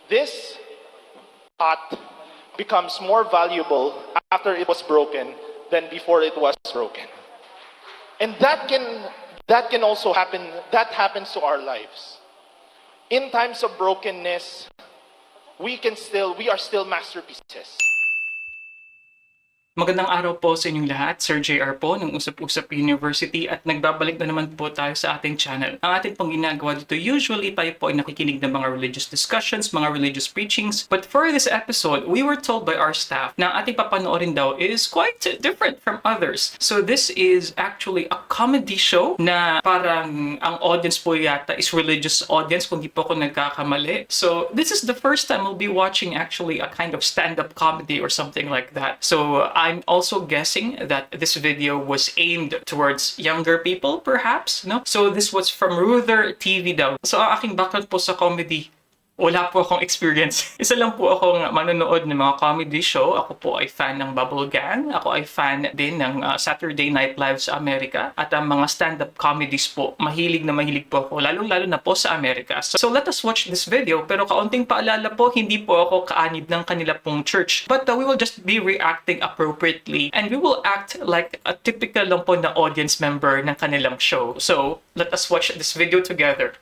this pot becomes more valuable after it was broken than before it was broken. And that can also happen, that happens to our lives. In times of brokenness, we are still masterpieces. Magandang araw po sa inyong lahat. Sir JR po ng Usap University at nagbabalik na naman po tayo sa ating channel. Ang ating pong ginagawa dito, usually tayo po ay nakikinig ng mga religious discussions, mga religious preachings. But for this episode, we were told by our staff na ang ating papanoorin daw is quite different from others. So this is actually a comedy show na parang ang audience po yata is religious audience kung di po ako nagkakamali. So this is the first time we'll be watching actually a kind of stand-up comedy or something like that. So I'm also guessing that this video was aimed towards younger people, perhaps, no? So this was from RutherTV daw. So ang aking background po sa comedy, wala po akong experience. Isa lang po akong manonood ng mga comedy show. Ako po ay fan ng Bubble Gang. Ako ay fan din ng Saturday Night Live sa Amerika. At ang mga stand-up comedies po, mahilig po ako. Lalo-lalo na po sa Amerika. So let us watch this video. Pero kaunting paalala po, hindi po ako kaanib ng kanila pong church. But we will just be reacting appropriately. And we will act like a typical lang po na audience member ng kanilang show. So let us watch this video together.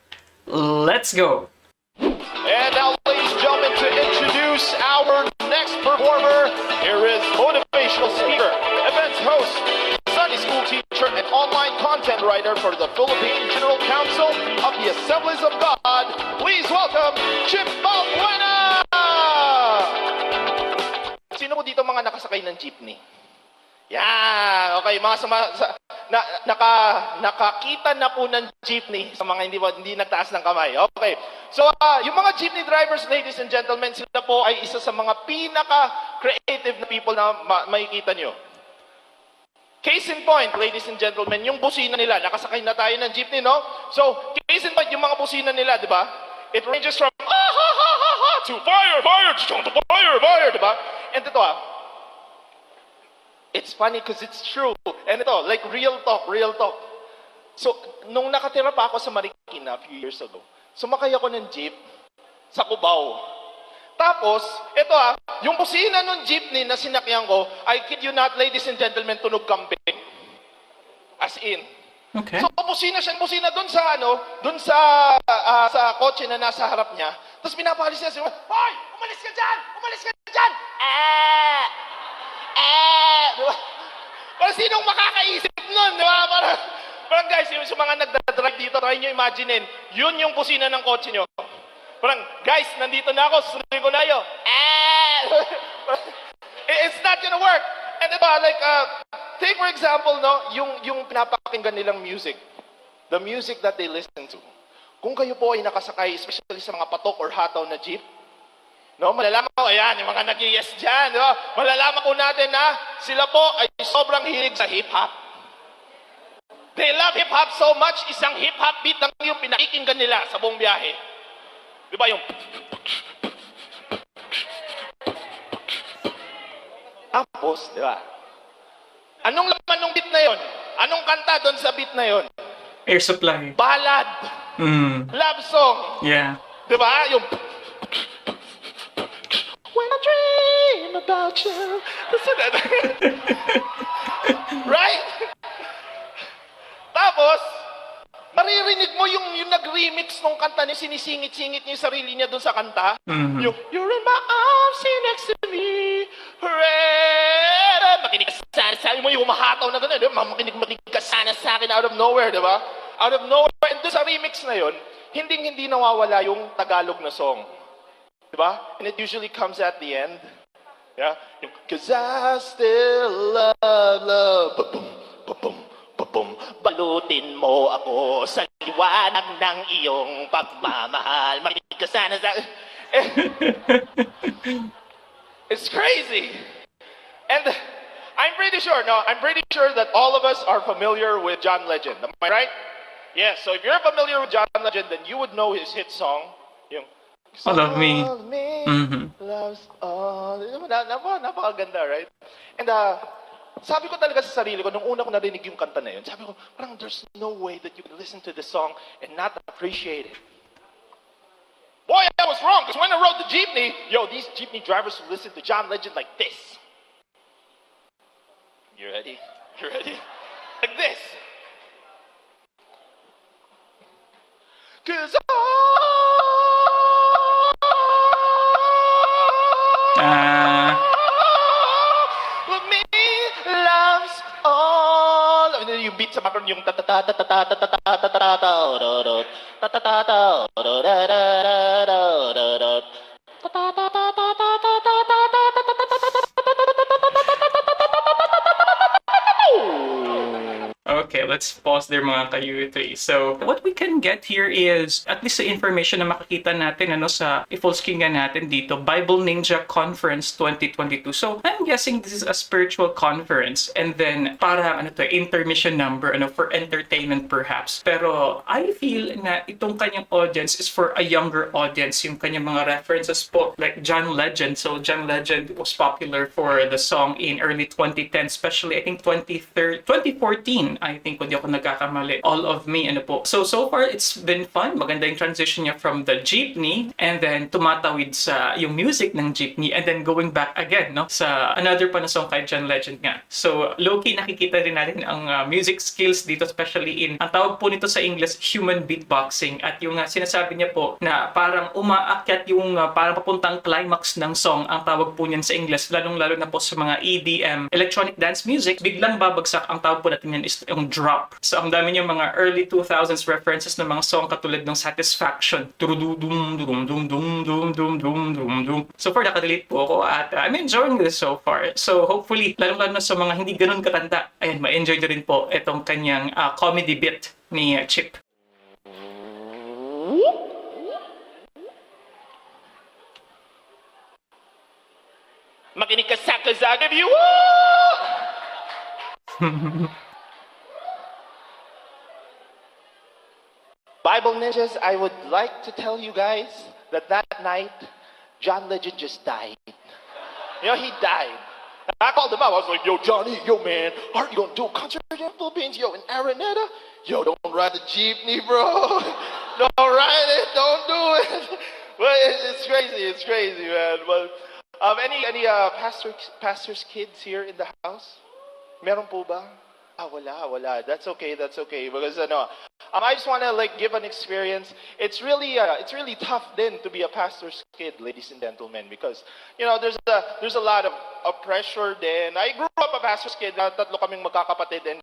Let's go! And now, ladies and gentlemen, to introduce our next performer, here is motivational speaker, events host, Sunday school teacher, and online content writer for the Philippine General Council of the Assemblies of God. Please welcome Chip Balbuena! Sino mo dito mga nakasakay ng jeepney? Yan! Okay, mga nakakita na po ng jeepney sa mga hindi nagtaas ng kamay. Okay. So, yung mga jeepney drivers, ladies and gentlemen, sila po ay isa sa mga pinaka-creative na people na makikita nyo. Case in point, ladies and gentlemen, yung busina nila, nakasakay na tayo ng jeepney, no? So, case in point, yung mga busina nila, di ba? It ranges from to fire, fire, di ba? And ito it's funny because it's true. And ito, like real talk. So, nung nakatira pa ako sa Marikina a few years ago, sumakay ako ng jeep sa Cubao. Tapos, ito yung busina ng jeepney na sinakyan ko, I kid you not, ladies and gentlemen, tunog kambing. As in. Okay. So, busina dun sa kotse na nasa harap niya. Tapos pinapalis niya siya, hoy! Umalis ka dyan! Diba? Parang sinong makakaisip nun, di ba? Parang guys, yung mga nagdadrive dito, try nyo imaginein, yun yung busina ng kotse nyo. Parang, guys, nandito na ako, susunod ko na yun. It's not gonna work. And diba, like, take for example, no, yung pinapakinggan nilang music. The music that they listen to. Kung kayo po ay nakasakay, especially sa mga patok or hataw na jeep, no, malalaman ko, ayan, yung mga nag-yes dyan, di ba? Malalaman po natin na sila po ay sobrang hilig sa hip-hop. They love hip-hop so much, isang hip-hop beat lang yung pinakikinggan nila sa buong biyahe. Di ba yung... Tapos, di ba? Anong laman ng beat na yon? Anong kanta doon sa beat na yon? Air Supply. Ballad. Love song. Yeah. Di ba? Yung... When I dream about you. Right? Tapos, maririnig mo yung nag-remix ng kanta niya, sinisingit-singit niya yung sarili niya dun sa kanta. Yung, you're in my arms, sit next to me, forever. Makinig ka sana sa akin mo, yung humahataw na gano'n. Makinig ka sana sa akin out of nowhere, di ba? Out of nowhere. And dun sa remix na yun, hindi nawawala yung Tagalog na song. Diba? And it usually comes at the end. Yeah? Cause I still love, ba-boom, balutin mo ako sa liwanag ng iyong pagmamahal. Makinig ka sana sa... It's crazy. And I'm pretty sure that all of us are familiar with John Legend. Am I right? Yes, so if you're familiar with John Legend, then you would know his hit song, yung All of me. Loves all. Napakaganda, right? And sabi ko talaga sa sarili ko, nung una ko narinig yung kanta na yun, sabi ko, parang there's no way that you can listen to this song and not appreciate it. Boy, I was wrong, because when I rode the jeepney, these jeepney drivers who listen to John Legend like this. You ready? You ready? Like this. Cause me loves all. And then yung beat sa background yung Okay, let's pause there mga ka-U3. So, what we can get here is, at least the information na makikita natin sa i-full screen nga natin dito, Bible Ninja Conference 2022. So, I'm guessing this is a spiritual conference and then parang intermission number for entertainment perhaps. Pero I feel na itong kanyang audience is for a younger audience. Yung kanyang mga references po, like John Legend. So, John Legend was popular for the song in early 2010, especially I think 2014. I think kung di ako nagkakamali, All of Me, So far, it's been fun. Maganda yung transition niya from the jeepney and then tumatawid sa yung music ng jeepney and then going back again, sa another pa na song kay John Legend nga. So, low-key nakikita rin natin ang music skills dito, especially in, ang tawag po nito sa English, human beatboxing. At yung sinasabi niya po na parang umaakyat yung parang papuntang climax ng song, ang tawag po niyan sa English, lalong-lalo na po sa mga EDM, electronic dance music, biglang babagsak, ang tawag po natin yan is yung drop. So, ang dami niyang mga early 2000s references ng mga song katulad ng Satisfaction. So far, nakarelate po ako at I'm enjoying this so far. So, hopefully, lalong-lalo na sa mga hindi ganun katanda, ayan, ma-enjoy na rin po itong kanyang comedy bit ni Chip. Makinig ka sa Kazaga View! Bible Ninjas, I would like to tell you guys that night, John Legend just died. He died. I called him up. I was like, yo, Johnny, yo, man, aren't you going to do a concert in the Philippines? Yo, in Araneta? Yo, don't ride the jeepney, bro. Don't ride it. Don't do it. Well, it's crazy, man. But any pastors' kids here in the house? Meron po ba? Wala. That's okay. Because I just want to give an experience. It's really tough then to be a pastor's kid, ladies and gentlemen, because there's a lot of pressure then. I grew up a pastor's kid. Tatlo kaming magkakapatid, and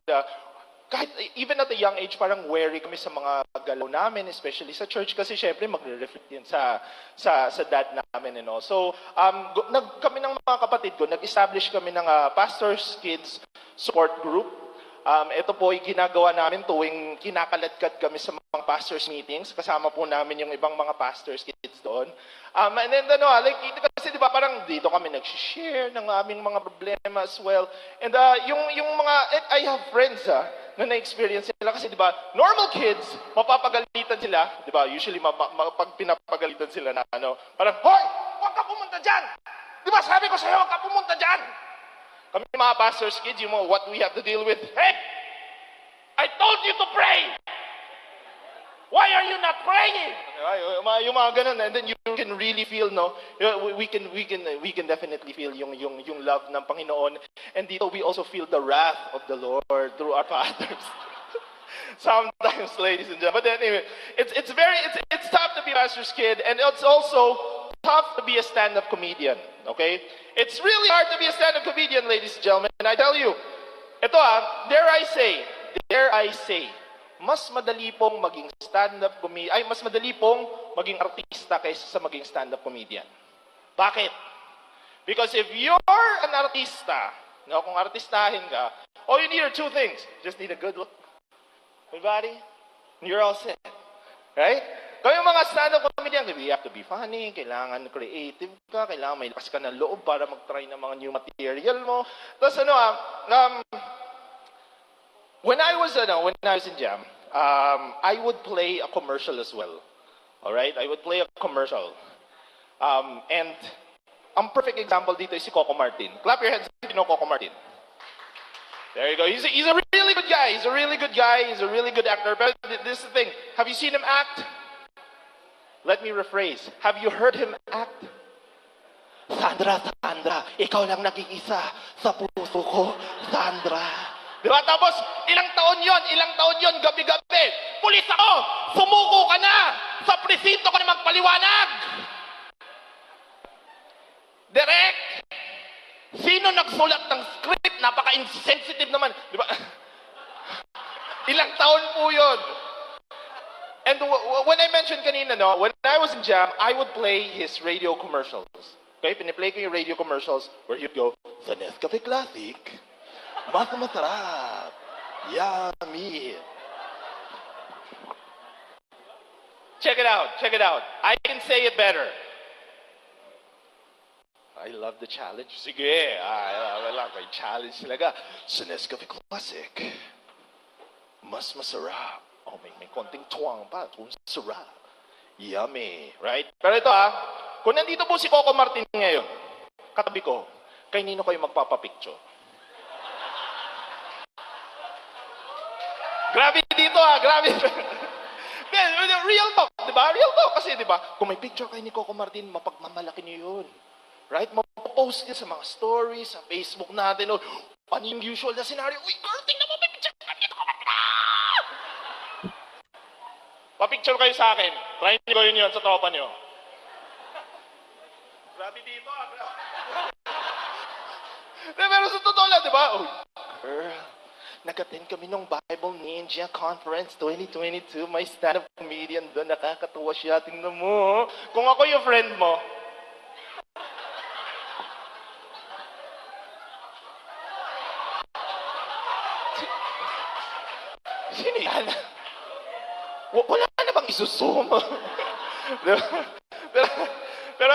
kahit even at a young age, parang wary kami sa mga galaw namin, especially sa church, kasi syempre magre-reflect yan sa dad namin and all. So kami ng mga kapatid ko, nag-establish kami ng pastor's kids support group. Ito po ay ginagawa namin tuwing kinakaladkad kami sa mga pastors meetings. Kasama po namin yung ibang mga pastors kids doon. And then, kasi di ba parang dito kami nag-share ng aming mga problema as well. And yung mga, I have friends na na-experience sila. Kasi di ba, normal kids, mapapagalitan sila. Di ba, usually pag pinapagalitan sila na parang, hoy, huwag ka pumunta dyan! Di ba, sabi ko sa'yo, huwag ka pumunta dyan! Kami mga pastors kids, you know what we have to deal with. Hey! I told you to pray! Why are you not praying? Yung mga ganun, and then you can really feel, we can definitely feel yung love ng Panginoon. And dito we also feel the wrath of the Lord through our fathers. Sometimes, ladies and gentlemen. But anyway, it's tough to be a pastor's kid, and it's also tough to be a stand-up comedian. Okay? It's really hard to be a stand-up comedian, ladies and gentlemen. And I tell you, ito dare I say, mas madali pong maging stand-up comedian, mas madali pong maging artista kaysa sa maging stand-up comedian. Bakit? Because if you're an artista, kung artistahin ka, all you need are two things. Just need a good look, good body, and you're all set. Right? Kaya yung mga stand-up comedian, you have to be funny, kailangan creative ka, kailangan may lakas ka ng loob para mag-try ng mga new material mo. Tapos when I was in Jam, I would play a commercial as well. All right? I would play a commercial. And ang perfect example dito is si Coco Martin. Clap your hands if you know Coco Martin. There you go. He's a really good guy. He's a really good guy. He's a really good actor. But this is the thing. Have you seen him act? let me rephrase. Have you heard him act? Sandra, Sandra, ikaw lang nag-iisa sa puso ko, Sandra. Di ba? Tapos, ilang taon yon, gabi-gabi. Pulis ako, sumuko ka na, sa presinto ka na magpaliwanag. Direk, sino nagsulat ng script? Napaka-insensitive naman. Di ba? Ilang taon po yun. And when I mentioned kanina, no, when I was in Jam, I would play his radio commercials. Okay, piniplay ko yung radio commercials where he'd go, sa Nescafe Classic, mas masarap, yummy. Check it out, check it out. I can say it better. I love the challenge. Sige, wala ko yung challenge talaga. Sa Nescafe Classic, mas masarap. Oh, may konting tuwang pa. Sarap. Yummy. Right? Pero ito kung nandito po si Coco Martin ngayon, katabi ko, kay nino kayo magpapapicture? Grabe dito grabe. Real talk, di ba? Real talk kasi, di ba? Kung may picture kayo ni Coco Martin, mapagmamalaki niyo yun. Right? Mapopost niya sa mga stories, sa Facebook natin. Ano yung usual na scenario? Uy, girl, tingnan mo, may picture ka ni Coco Martin. Pa-picture kayo sa akin. Try nyo yun sa tropa nyo. Grabe dito pero sa totoo lang, di ba? Oh, girl, nag-attend kami ng Bible Ninja Conference 2022. May stand-up comedian doon. Nakakatuwa siya. Tingnan mo. Kung ako yung friend mo, sino yan? Wala na bang isusum? pero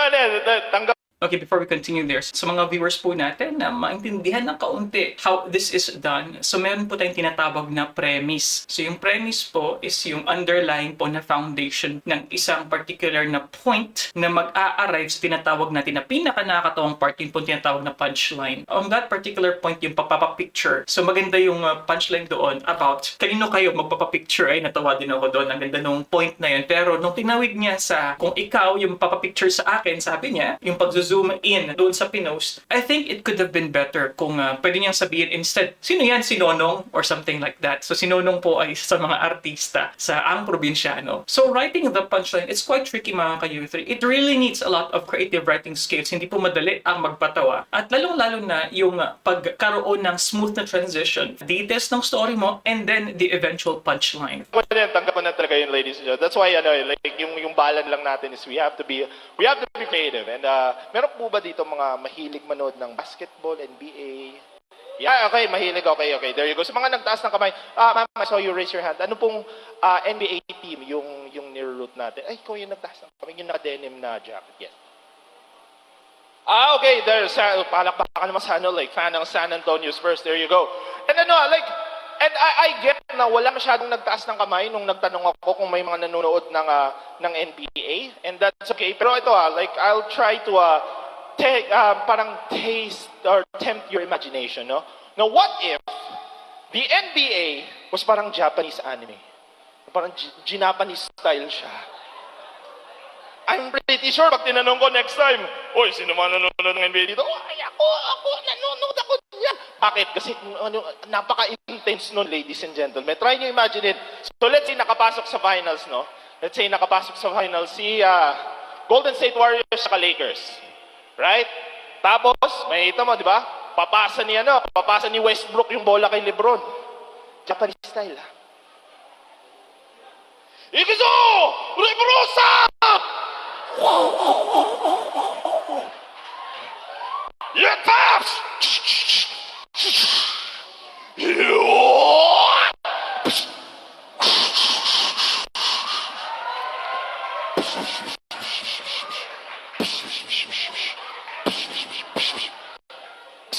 tanggap. Okay, before we continue there, sa mga viewers po natin na maintindihan ng kaunti how this is done, so meron po tayong tinatawag na premise. So yung premise po is yung underlying po na foundation ng isang particular na point na mag-a-arrive sa tinatawag natin na pinaka-nakakatawang part, yun po tinatawag na punchline. On that particular point, yung papapapicture. So maganda yung punchline doon about kanino kayo magpapapicture. Ay, natawa din ako doon. Ang ganda nung point na yun. Pero nung tinawid niya sa kung ikaw yung papapicture sa akin, sabi niya, yung pag-zoom in doon sa pinost, I think it could have been better kung pwede niyang sabihin instead, sino yan? Si Nonong? Or something like that. So si Nonong po ay sa mga artista sa ang probinsyano. So writing the punchline, it's quite tricky mga ka-youth. It really needs a lot of creative writing skills. Hindi po madali ang magpatawa. At lalong-lalo na yung pagkaroon ng smooth na transition, details ng story mo, and then the eventual punchline. Tanggap ko na talaga yun, ladies and gentlemen. That's why like yung balan lang natin is we have to be creative. And meron po ba dito mga mahilig manood ng basketball, NBA? Yeah, okay, mahilig. Okay. There you go. So mga nagtaas ng kamay. Ma'am, I saw you raise your hand. Ano pong NBA team yung nire-root natin? Ay, ikaw yung nagtaas ng kamay. Yung naka-denim na jacket. Yes. Okay. There's palakpakan naman sa like fan ng San Antonio Spurs. There you go. And And I get na wala masyadong nagtaas ng kamay nung nagtanong ako kung may mga nanonood ng NBA, and that's okay. Pero ito like I'll try to parang taste or tempt your imagination, no? Now what if the NBA was parang Japanese anime? Parang Japanese style siya. I'm pretty sure pag tinanong ko next time, oy, sino man nanonood ng NBA dito? Ay, ako, nanonood ako niyan. Bakit? Kasi napaka-intense nun, ladies and gentlemen. Try nyo imagine it. So let's say nakapasok sa finals, no? Let's say nakapasok sa finals si Golden State Warriors sa Lakers. Right? Tapos, makikita mo, di ba? Papasa ni Westbrook yung bola kay LeBron. Japanese style, Ikizo! Rebrosa! Yeah, taps!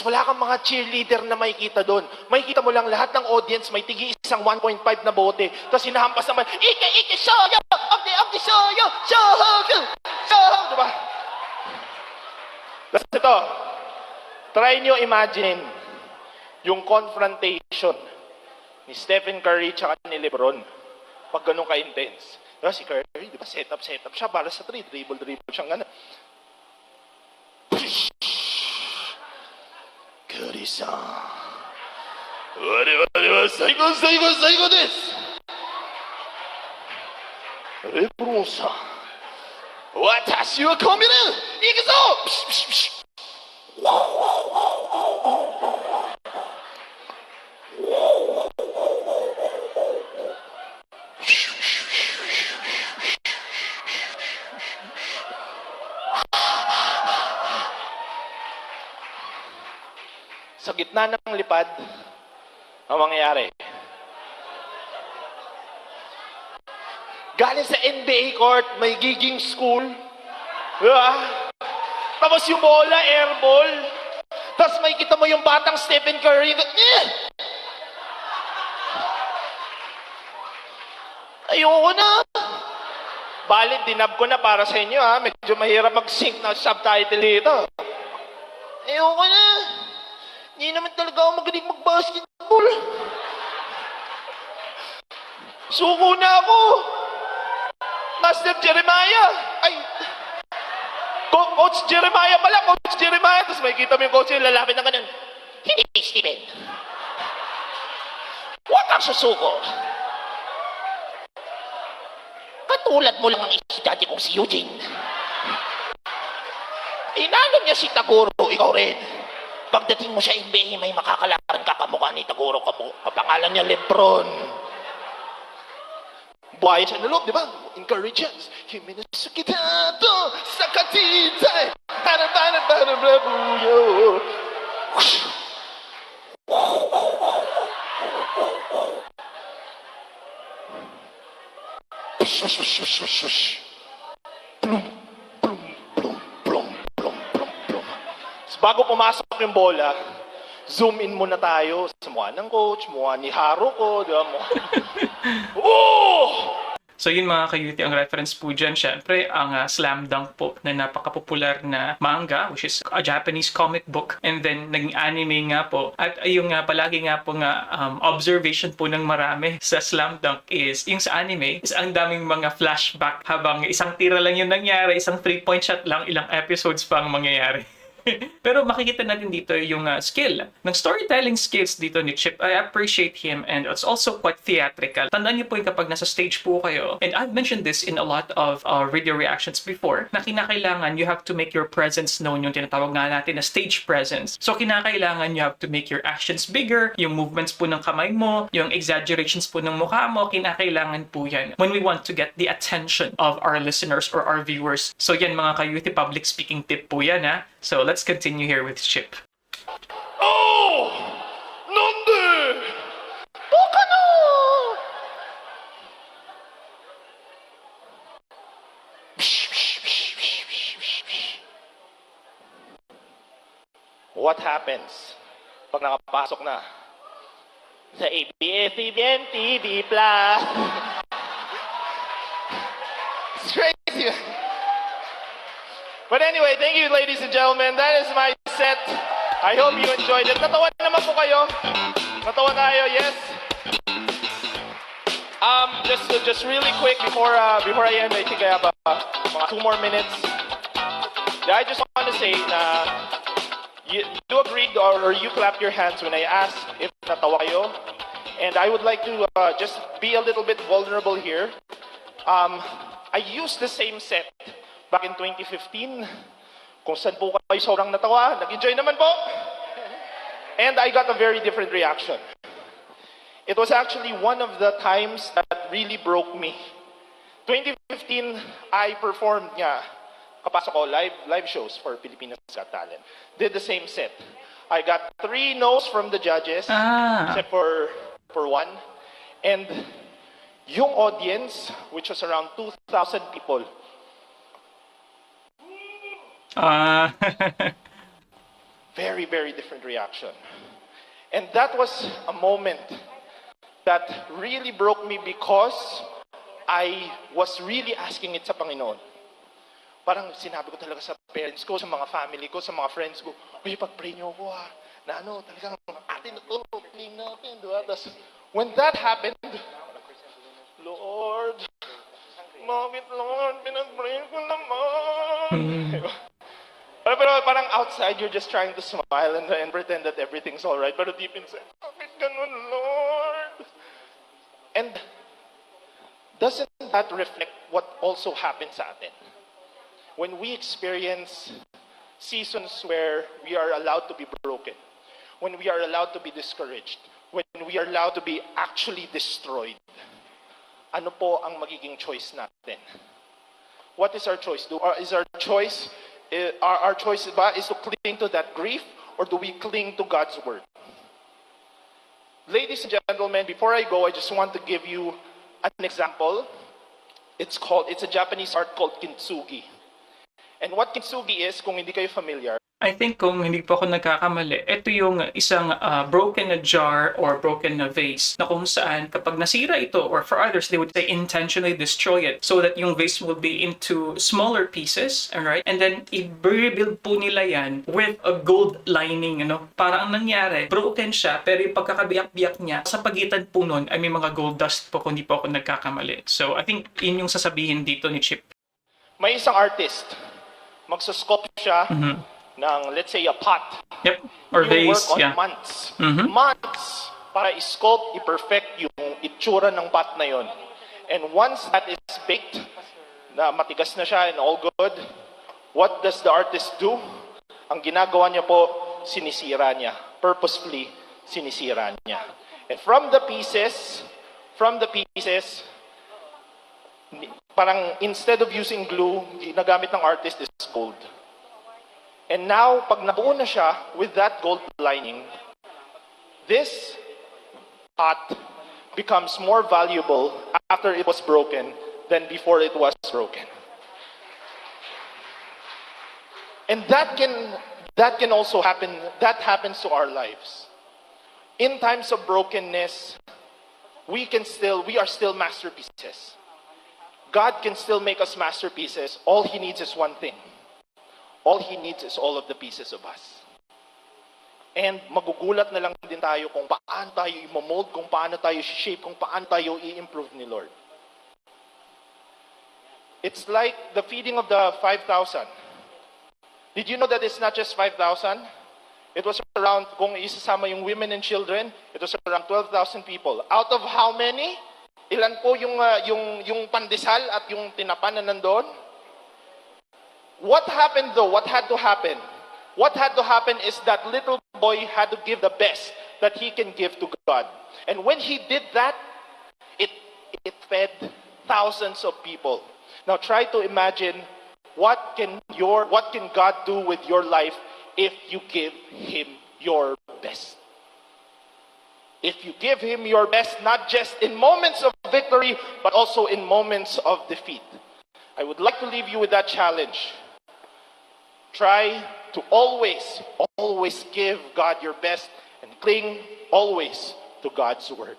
Wala kang mga cheerleader na makikita doon. Makikita mo lang lahat ng audience may tigi isang 1.5 na bote. Tapos hinahampas naman, Ike, shoyo! Of the shoyo! Diba? Tapos ito, try nyo imagine yung confrontation ni Stephen Curry tsaka ni LeBron pag ganun ka-intense. Si Curry, di ba, set up siya para sa 3. Dribble siyang gano'n. Curry-san. Saiko desu. Lebron-san. Watashi wa komiru. Iku zo! Sa gitna ng lipad, ang mangyayari. Galing sa NBA court, may giging school. Diba? Tapos yung bola, airball. Tapos may kita mo yung batang Stephen Curry. Ayoko na. Balit, dinab ko na para sa inyo ha. Medyo mahirap mag-sync na subtitle dito. Ayoko na. Hindi naman talaga ako magaling mag-basketball. Suko na ako. Master Jeremiah. Ay. Coach Jeremiah pala. Coach Jeremiah. Tapos may kita mo yung coach yung lalapit na ganun. Hindi, Steven. Huwag kang susuko. Katulad mo lang ang dati kong si Eugene. Inanong niya si Taguro, ikaw rin. Pagdating mo sa NBA, may makakalaran ka kamukha ni Taguro, kapangalan niya Lebron. Buhay siya na loob, di ba? Encourages. Himinasuki tato sa katitay. Para-para-para-para-buyo. Bago pumasok yung bola, zoom in muna tayo sa mukha ng coach, mukha ni Haruko, di ba? Oh! So yun mga ka-UT, ang reference po dyan, syempre, ang Slam Dunk po na napaka-popular na manga, which is a Japanese comic book. And then, naging anime nga po. At yung palagi nga po observation po ng marami sa Slam Dunk is, yung sa anime, is ang daming mga flashback habang isang tira lang yung nangyari, isang 3-point shot lang, ilang episodes pa ang mangyayari. Pero makikita natin dito yung skill ng storytelling skills dito ni Chip. I appreciate him and it's also quite theatrical. Tandaan niyo po yung kapag nasa stage po kayo, and I've mentioned this in a lot of video reactions before, na kinakailangan you have to make your presence known, yung tinatawag nga natin na stage presence. So kinakailangan you have to make your actions bigger, yung movements po ng kamay mo, yung exaggerations po ng mukha mo, kinakailangan po yan when we want to get the attention of our listeners or our viewers. So yan mga ka-UT, public speaking tip po yan ha. So let's continue here with Chip. Oh! Nande! Baka na! What happens pag nakapasok na sa ABS-CBN TV Plus? It's crazy. But anyway, thank you ladies and gentlemen. That is my set. I hope you enjoyed it. Natawa naman po kayo. Natawa tayo, yes. Just really quick before I end, I think I have mga 2 more minutes. I just want to say na you agreed or you clapped your hands when I asked if natawa kayo. And I would like to just be a little bit vulnerable here. I used the same set back in 2015, kung saan po kayo sobrang natawa, nag-enjoy naman po. And I got a very different reaction. It was actually one of the times that really broke me. 2015, I performed nga, kapasok ko, live shows for Pilipinas Got Talent. Did the same set. I got 3 no's from the judges, except for 1. And yung audience, which was around 2,000 people, very, very different reaction. And that was a moment that really broke me because I was really asking it sa Panginoon. Parang sinabi ko talaga sa parents ko, sa mga family ko, sa mga friends ko, uy, pag-pray niyo ako na talagang atin na ito, pray natin, diba? When that happened, Lord, Bakit, Lord? Pinag-pray ko naman. Pero parang outside, you're just trying to smile and pretend that everything's alright. Pero deep inside, bakit ganun, Lord? And doesn't that reflect what also happens sa atin? When we experience seasons where we are allowed to be broken, when we are allowed to be discouraged, when we are allowed to be actually destroyed, ano po ang magiging choice natin? What is our choice? Our choice ba is to cling to that grief, or do we cling to God's word? Ladies and gentlemen, before I go, I just want to give you an example. It's a Japanese art called Kintsugi. And what Kintsugi is, kung hindi kayo familiar, I think kung hindi po ako nagkakamali, ito yung isang broken na jar or broken na vase na kung saan kapag nasira ito, or for others, they would say intentionally destroy it so that yung vase will be into smaller pieces, alright? And then i-rebuild po nila yan with a gold lining, Parang ang nangyari, broken siya, pero yung pagkakabiyak-biyak niya, sa pagitan po nun ay may mga gold dust po kung hindi po ako nagkakamali. So I think yun yung sasabihin dito ni Chip. may isang artist, magsusculpt siya ng, let's say, a pot. Yep. Or You vase, work on yeah. months. Months para i-sculpt, i-perfect yung itsura ng pot na yon. And once that is baked, na matigas na siya and all good, what does the artist do? Ang ginagawa niya po, sinisira niya. Purposefully, sinisira niya. And from the pieces, parang instead of using glue, ginagamit ng artist is gold. And now, pag nabuo na siya with that gold lining, this pot becomes more valuable after it was broken than before it was broken. And that can also happen, that happens to our lives. In times of brokenness, we are still masterpieces. God can still make us masterpieces. All He needs is one thing. All He needs is all of the pieces of us. And magugulat na lang din tayo kung paano tayo i-mold, kung paano tayo shape, kung paano tayo i-improve ni Lord. It's like the feeding of the 5,000. Did you know that it's not just 5,000? It was around, kung isasama yung women and children, it was around 12,000 people. Out of how many? Ilan po yung pandesal at yung tinapan na nandoon? What happened though? What had to happen? What had to happen is that little boy had to give the best that he can give to God. And when he did that, it fed thousands of people. Now try to imagine what can God do with your life if you give Him your best. If you give Him your best, not just in moments of victory, but also in moments of defeat. I would like to leave you with that challenge. Try to always give God your best and cling always to God's word.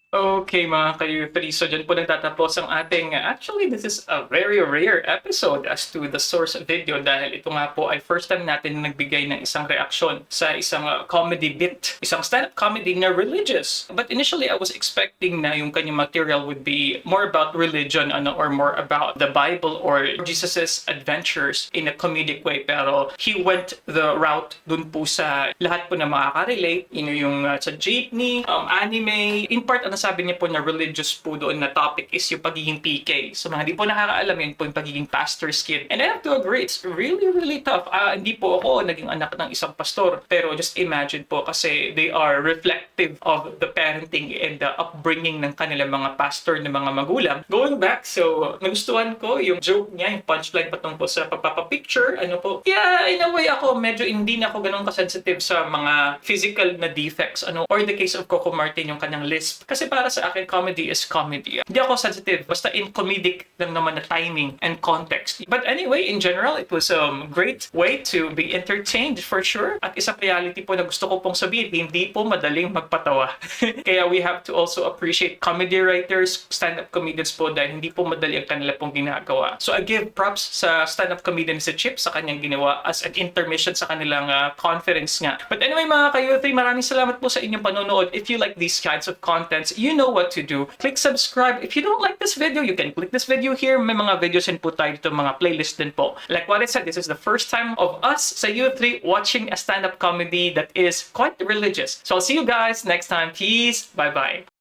Okay mga ka-U3, so dyan po nagtatapos ang ating, actually this is a very rare episode as to the source video dahil ito nga po ay first time natin na nagbigay ng isang reaksyon sa isang comedy bit, isang stand-up comedy na religious. But initially I was expecting na yung kanyang material would be more about religion or more about the Bible or Jesus's adventures in a comedic way, pero he went the route dun po sa lahat po na makaka-relate, yung sa jeepney, anime, in part sabi niya po na religious po doon na topic is yung pagiging PK. So mga hindi po nakakaalam yun po yung pagiging pastor's kid. And I have to agree, it's really, really tough. Hindi po ako naging anak ng isang pastor. Pero just imagine po kasi they are reflective of the parenting and the upbringing ng kanilang mga pastor na mga magulang. Going back, so nagustuhan ko yung joke niya, yung punchline patungkol po sa pagpapapicture. Yeah, in a way ako medyo hindi na ako ganun kasensitive sa mga physical na defects. Or the case of Coco Martin, yung kanyang lisp. Kasi para sa akin, comedy is comedy. Hindi ako sensitive. Basta in comedic lang naman na timing and context. But anyway, in general, it was a great way to be entertained for sure. At isang reality po na gusto ko pong sabihin, hindi po madaling magpatawa. Kaya we have to also appreciate comedy writers, stand-up comedians po dahil hindi po madali ang kanila pong ginagawa. So I give props sa stand-up comedian si Chip sa kanyang ginawa as an intermission sa kanilang conference nga. But anyway mga ka-U3, maraming salamat po sa inyong panonood. If you like these kinds of contents, you know what to do. Click subscribe. If you don't like this video, you can click this video here. May mga videos din po tayo dito, mga playlist din po. Like what I said, this is the first time of us sa U3 watching a stand-up comedy that is quite religious. So I'll see you guys next time. Peace. Bye-bye.